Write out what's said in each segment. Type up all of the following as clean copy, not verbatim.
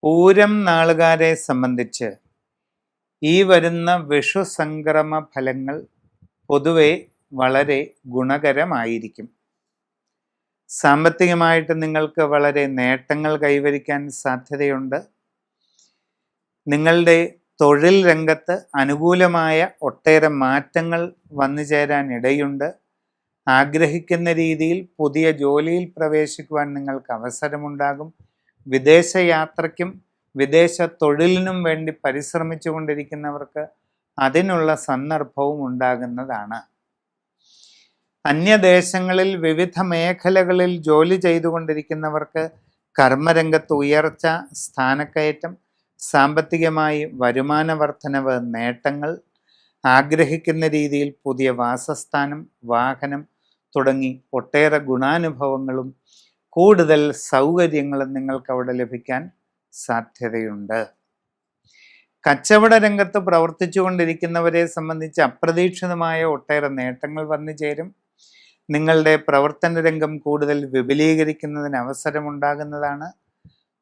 പൂരം നാളുകാരെ സംബന്ധിച്ച് ഈ വരുന്ന വിഷു സംക്രമ ഫലങ്ങൾ പൊതുവെ വളരെ ഗുണകരമായിരിക്കും. സാമ്പത്തികമായിട്ട് നിങ്ങൾക്ക് വളരെ നേട്ടങ്ങൾ കൈവരിക്കാൻ സാധ്യതയുണ്ട്. നിങ്ങളുടെ തൊഴിൽ രംഗത്ത് അനുകൂലമായ ഒട്ടേറെ മാറ്റങ്ങൾ വന്നു ചേരാൻ ഇടയുണ്ട്. ആഗ്രഹിക്കുന്ന രീതിയിൽ പുതിയ ജോലിയിൽ പ്രവേശിക്കുവാൻ നിങ്ങൾക്ക് അവസരമുണ്ടാകും. വിദേശ യാത്രയ്ക്കും വിദേശ തൊഴിലിനും വേണ്ടി പരിശ്രമിച്ചു കൊണ്ടിരിക്കുന്നവർക്ക് അതിനുള്ള സന്ദർഭവും ഉണ്ടാകുന്നതാണ്. അന്യദേശങ്ങളിൽ വിവിധ മേഖലകളിൽ ജോലി ചെയ്തുകൊണ്ടിരിക്കുന്നവർക്ക് കർമ്മരംഗത്ത് ഉയർച്ച, സ്ഥാനക്കയറ്റം, സാമ്പത്തികമായി വരുമാന വർധനവ്, നേട്ടങ്ങൾ, ആഗ്രഹിക്കുന്ന രീതിയിൽ പുതിയ വാസസ്ഥാനം, വാഹനം തുടങ്ങി ഒട്ടേറെ ഗുണാനുഭവങ്ങളും കൂടുതൽ സൗകര്യങ്ങളും നിങ്ങൾക്ക് അവിടെ ലഭിക്കാൻ സാധ്യതയുണ്ട്. കച്ചവട രംഗത്ത് പ്രവർത്തിച്ചു കൊണ്ടിരിക്കുന്നവരെ സംബന്ധിച്ച് അപ്രതീക്ഷിതമായ ഒട്ടേറെ നേട്ടങ്ങൾ വന്നു ചേരും. നിങ്ങളുടെ പ്രവർത്തന രംഗം കൂടുതൽ വിപുലീകരിക്കുന്നതിന് അവസരമുണ്ടാകുന്നതാണ്.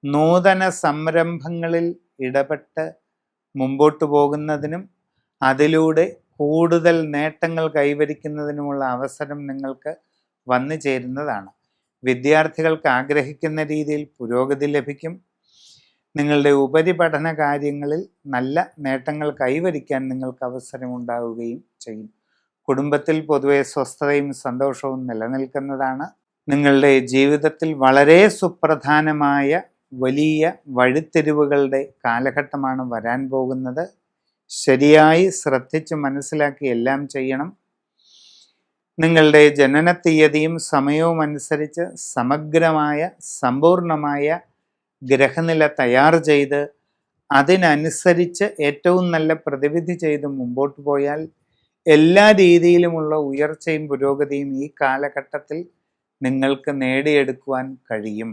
നൂതന സംരംഭങ്ങളിൽ ഇടപെട്ട് മുമ്പോട്ട് പോകുന്നതിനും അതിലൂടെ കൂടുതൽ നേട്ടങ്ങൾ കൈവരിക്കുന്നതിനുമുള്ള അവസരം നിങ്ങൾക്ക് വന്നു ചേരുന്നതാണ്. വിദ്യാർത്ഥികൾക്ക് ആഗ്രഹിക്കുന്ന രീതിയിൽ പുരോഗതി ലഭിക്കും. നിങ്ങളുടെ ഉപരിപഠന കാര്യങ്ങളിൽ നല്ല നേട്ടങ്ങൾ കൈവരിക്കാൻ നിങ്ങൾക്ക് അവസരമുണ്ടാവുകയും ചെയ്യും. കുടുംബത്തിൽ പൊതുവെ സ്വസ്ഥതയും സന്തോഷവും നിലനിൽക്കുന്നതാണ്. നിങ്ങളുടെ ജീവിതത്തിൽ വളരെ സുപ്രധാനമായ വലിയ വഴിത്തിരിവുകളുടെ കാലഘട്ടമാണ് വരാൻ പോകുന്നത്. ശരിയായി ശ്രദ്ധിച്ച് മനസ്സിലാക്കി എല്ലാം ചെയ്യണം. നിങ്ങളുടെ ജനന തീയതിയും സമയവും അനുസരിച്ച് സമഗ്രമായ സമ്പൂർണമായ ഗ്രഹനില തയ്യാർ ചെയ്ത് അതിനനുസരിച്ച് ഏറ്റവും നല്ല പ്രതിവിധി ചെയ്ത് മുമ്പോട്ട് പോയാൽ എല്ലാ രീതിയിലുമുള്ള ഉയർച്ചയും പുരോഗതിയും ഈ കാലഘട്ടത്തിൽ നിങ്ങൾക്ക് നേടിയെടുക്കുവാൻ കഴിയും.